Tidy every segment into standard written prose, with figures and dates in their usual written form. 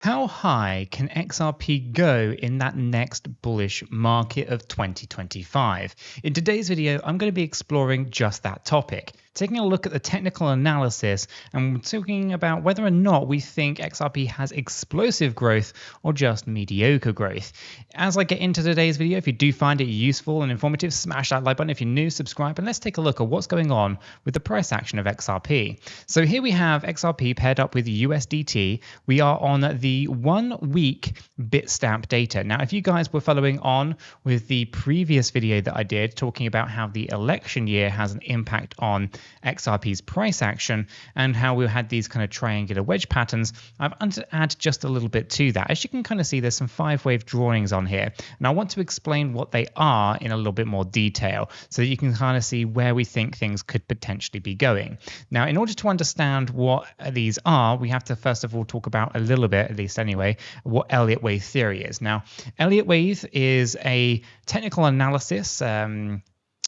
How high can XRP go in that next bullish market of 2025? In today's video, I'm going to be exploring just that topic, taking a look at the technical analysis and talking about whether or not we think XRP has explosive growth or just mediocre growth. As I get into today's video, if you do find it useful and informative, smash that like button. If you're new, subscribe, and let's take a look at what's going on with the price action of XRP. So here we have XRP paired up with USDT. We are on the 1 week Bitstamp data. Now, if you guys were following on with the previous video that I did talking about how the election year has an impact on XRP's price action and how we had these kind of triangular wedge patterns, I've added just a little bit to that. As you can kind of see, there's some 5-wave drawings on here, and I want to explain what they are in a little bit more detail so that you can kind of see where we think things could potentially be going. Now, in order to understand what these are, we have to first of all talk about a little bit, at least anyway, what Elliott-Wave theory is. Now, Elliott-Wave is a technical analysis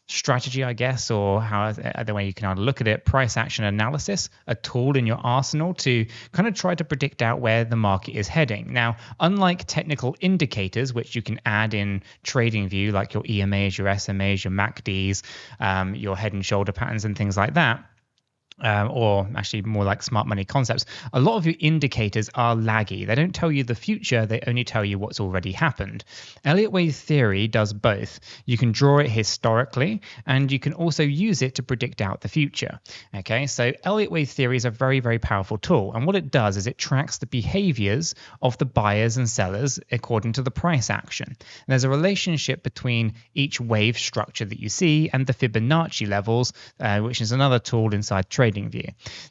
strategy, I guess, or how the way you can look at it, price action analysis, a tool in your arsenal to kind of try to predict out where the market is heading. Now, unlike technical indicators, which you can add in TradingView, like your EMAs, your SMAs, your MACDs, your head and shoulder patterns and things like that, or actually more like smart money concepts, a lot of your indicators are laggy. They don't tell you the future, they only tell you what's already happened. Elliott-Wave theory does both. You can draw it historically, and you can also use it to predict out the future. Okay, so Elliott-Wave theory is a very, very powerful tool, and what it does is it tracks the behaviors of the buyers and sellers according to the price action. And there's a relationship between each wave structure that you see and the Fibonacci levels, which is another tool inside TradingView.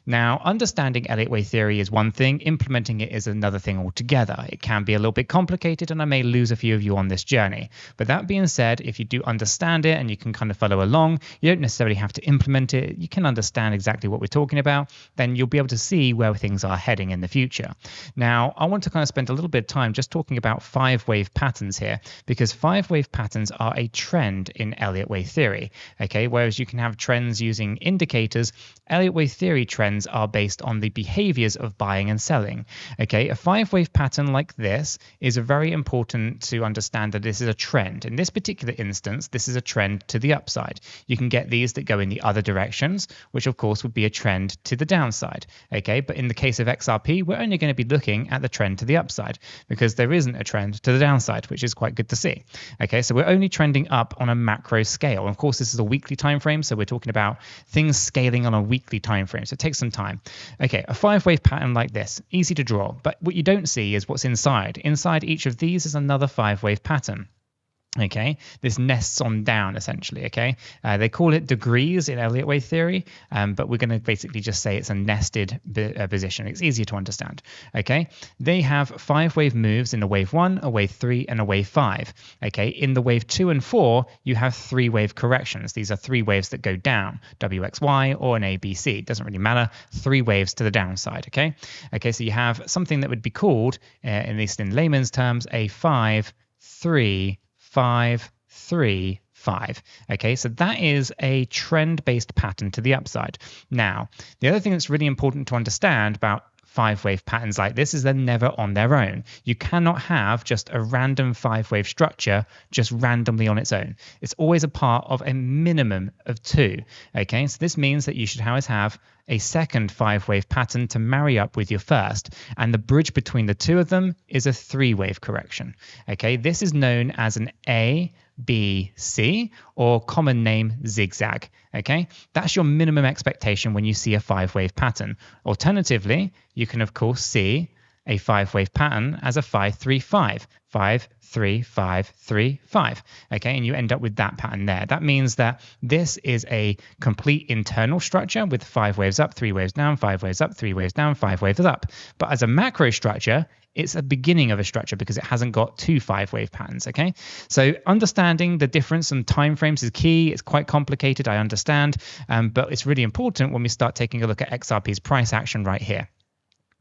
Now, understanding Elliott-Wave theory is one thing, implementing it is another thing altogether. It can be a little bit complicated, and I may lose a few of you on this journey. But that being said, if you do understand it and you can kind of follow along, you don't necessarily have to implement it. You can understand exactly what we're talking about, then you'll be able to see where things are heading in the future. Now, I want to kind of spend a little bit of time just talking about 5-wave patterns here, because 5-wave patterns are a trend in Elliott-Wave theory. Okay, whereas you can have trends using indicators, Elliott-Wave theory trends are based on the behaviors of buying and selling. Okay, a 5-wave pattern like this is very important to understand that this is a trend. In this particular instance, this is a trend to the upside. You can get these that go in the other directions, which of course would be a trend to the downside. Okay, but in the case of XRP, we're only going to be looking at the trend to the upside because there isn't a trend to the downside, which is quite good to see. Okay, so we're only trending up on a macro scale. And of course, this is a weekly time frame, so we're talking about things scaling on a weekly time frame, so it takes some time. Okay, a 5-wave pattern like this, easy to draw, but what you don't see is what's inside. Inside each of these is another 5-wave pattern. Okay, this nests on down essentially. Okay, they call it degrees in Elliott-Wave theory, but we're going to basically just say it's a nested position. It's easier to understand. Okay, they have 5-wave moves in a wave 1, a wave 3, and a wave 5. Okay, in the wave 2 and 4, you have 3-wave corrections. These are 3 waves that go down, WXY or an ABC. It doesn't really matter. 3 waves to the downside. Okay, so you have something that would be called, at least in layman's terms, a 5, 3, 5, 3, 5. Okay, so that is a trend-based pattern to the upside. Now, the other thing that's really important to understand about 5-wave patterns like this is they're never on their own. You cannot have just a random 5-wave structure just randomly on its own. It's always a part of a minimum of 2. Okay, so this means that you should always have a second 5-wave pattern to marry up with your first, and the bridge between the two of them is a 3-wave correction. Okay, this is known as an A, B, C, or common name zigzag. Okay, that's your minimum expectation when you see a 5-wave pattern. Alternatively, you can of course see a 5-wave pattern as a 5, 3, 5. 5, 3, 5, 3, 5. Okay, and you end up with that pattern there. That means that this is a complete internal structure with 5 waves up, 3 waves down, 5 waves up, 3 waves down, 5 waves up. But as a macro structure, it's a beginning of a structure because it hasn't got 2 5-wave patterns. Okay, so understanding the difference in time frames is key. It's quite complicated, I understand, but it's really important when we start taking a look at XRP's price action right here.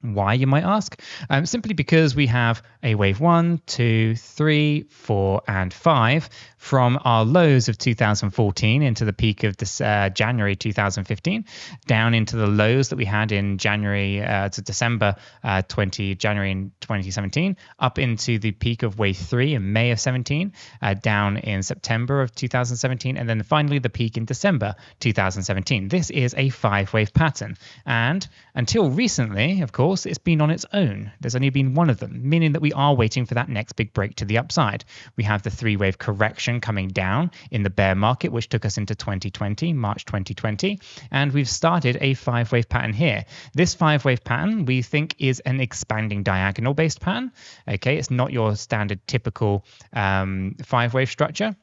Why, you might ask? Simply because we have a wave 1, 2, 3, 4, and 5 from our lows of 2014 into the peak of this, January 2015, down into the lows that we had in January to December January in 2017, up into the peak of wave 3 in May of 17, down in September of 2017, and then finally the peak in December 2017. This is a 5-wave pattern, and until recently, of course, it's been on its own. There's only been one of them, meaning that we are waiting for that next big break to the upside. We have the 3-wave correction coming down in the bear market, which took us into 2020, March 2020, and we've started a 5-wave pattern here. This 5-wave pattern we think is an expanding diagonal based pattern. Okay, it's not your standard typical 5-wave structure,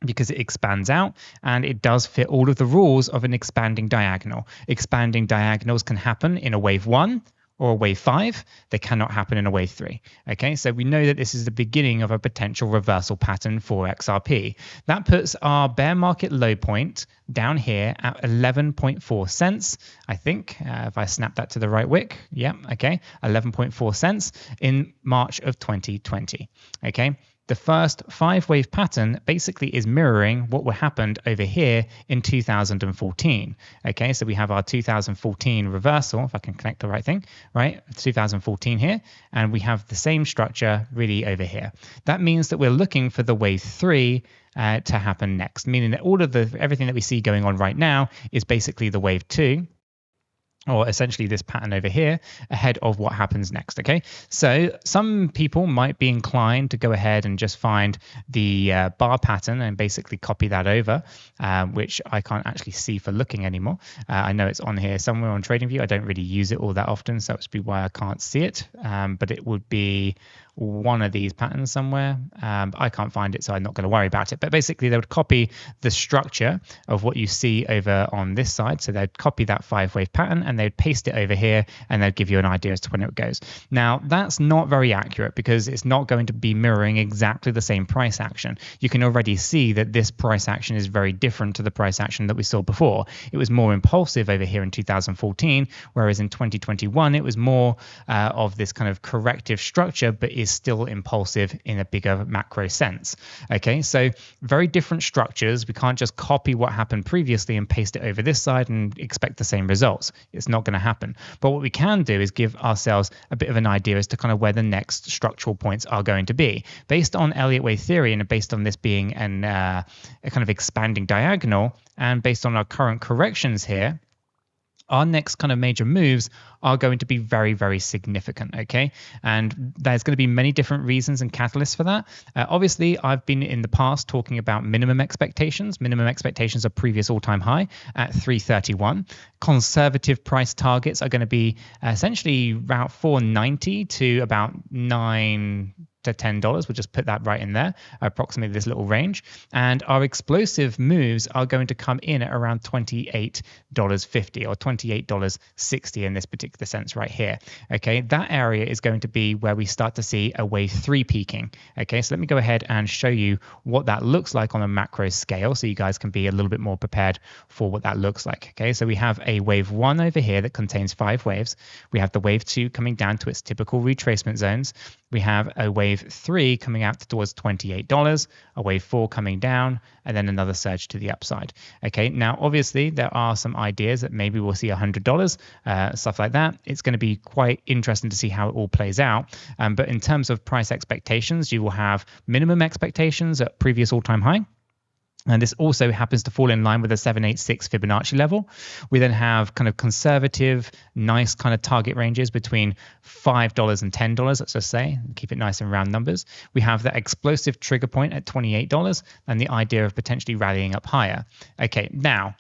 because it expands out and it does fit all of the rules of an expanding diagonal. Expanding diagonals can happen in a wave 1 or a wave 5. They cannot happen in a wave 3. Okay, so we know that this is the beginning of a potential reversal pattern for XRP. That puts our bear market low point down here at 11.4 cents, I think, if I snap that to the right wick. Yeah, okay, 11.4 cents in March of 2020. Okay. The first 5-wave pattern basically is mirroring what happened over here in 2014. Okay, so we have our 2014 reversal, if I can connect the right thing, right? 2014 here, and we have the same structure really over here. That means that we're looking for the wave 3 to happen next, meaning that all of everything that we see going on right now is basically the wave 2. Or essentially this pattern over here ahead of what happens next. Okay, so some people might be inclined to go ahead and just find the bar pattern and basically copy that over, which I can't actually see for looking anymore. I know it's on here somewhere on TradingView. I don't really use it all that often, so that's why I can't see it, but it would be one of these patterns somewhere. I can't find it, so I'm not going to worry about it. But basically, they would copy the structure of what you see over on this side. So they'd copy that 5-wave pattern and they'd paste it over here, and they'd give you an idea as to when it goes. Now, that's not very accurate because it's not going to be mirroring exactly the same price action. You can already see that this price action is very different to the price action that we saw before. It was more impulsive over here in 2014, whereas in 2021, it was more of this kind of corrective structure, but is still impulsive in a bigger macro sense. Okay, so very different structures. We can't just copy what happened previously and paste it over this side and expect the same results. It's not going to happen. But what we can do is give ourselves a bit of an idea as to kind of where the next structural points are going to be. Based on Elliott wave theory and based on this being a kind of expanding diagonal, and based on our current corrections here, our next kind of major moves are going to be very, very significant, okay? And there's going to be many different reasons and catalysts for that. Obviously, I've been in the past talking about minimum expectations. Minimum expectations are previous all-time high at 331. Conservative price targets are going to be essentially about 490 to about $9 to $10. We'll just put that right in there, approximately this little range. And our explosive moves are going to come in at around $28.50 or $28.60 in this particular sense right here. Okay, that area is going to be where we start to see a wave 3 peaking. Okay, so let me go ahead and show you what that looks like on a macro scale so you guys can be a little bit more prepared for what that looks like. Okay, so we have a wave 1 over here that contains 5 waves. We have the wave 2 coming down to its typical retracement zones. We have a wave 3 coming out towards $28, a wave 4 coming down, and then another surge to the upside. Okay, now obviously there are some ideas that maybe we'll see $100, stuff like that. It's going to be quite interesting to see how it all plays out. But in terms of price expectations, you will have minimum expectations at previous all-time high. And this also happens to fall in line with the 786 Fibonacci level. We then have kind of conservative, nice kind of target ranges between $5 and $10, let's just say, keep it nice and round numbers. We have that explosive trigger point at $28 and the idea of potentially rallying up higher. Okay, now,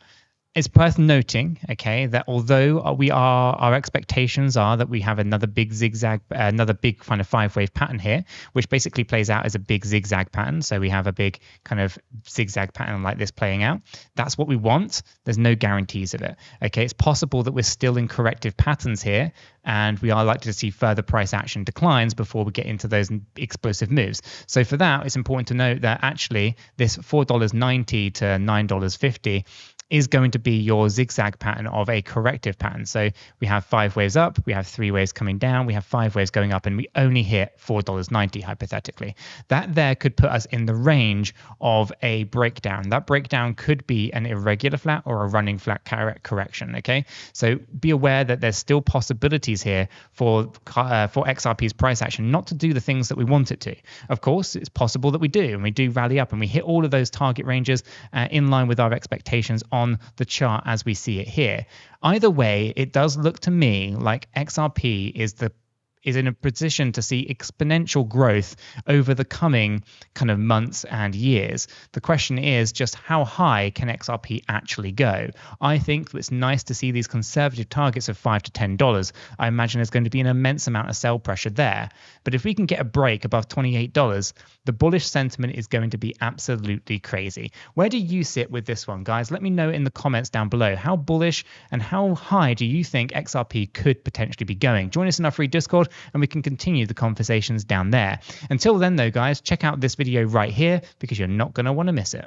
it's worth noting, okay, that although our expectations are that we have another big zigzag, another big kind of 5-wave pattern here, which basically plays out as a big zigzag pattern. So we have a big kind of zigzag pattern like this playing out. That's what we want. There's no guarantees of it. Okay, it's possible that we're still in corrective patterns here, and we are likely to see further price action declines before we get into those explosive moves. So for that, it's important to note that actually this $4.90 to $9.50 is going to be your zigzag pattern of a corrective pattern. So we have 5 waves up, we have 3 waves coming down, we have 5 waves going up, and we only hit $4.90 hypothetically. That there could put us in the range of a breakdown. That breakdown could be an irregular flat or a running flat correction, okay? So be aware that there's still possibilities here for XRP's price action not to do the things that we want it to. Of course, it's possible that we do, and we do rally up and we hit all of those target ranges in line with our expectations on the chart as we see it here. Either way, it does look to me like XRP is in a position to see exponential growth over the coming kind of months and years. The question is just how high can XRP actually go? I think it's nice to see these conservative targets of $5 to $10. I imagine there's going to be an immense amount of sell pressure there. But if we can get a break above $28, the bullish sentiment is going to be absolutely crazy. Where do you sit with this one, guys? Let me know in the comments down below. How bullish and how high do you think XRP could potentially be going? Join us in our free Discord and we can continue the conversations down there. Until then though, guys, check out this video right here because you're not going to want to miss it.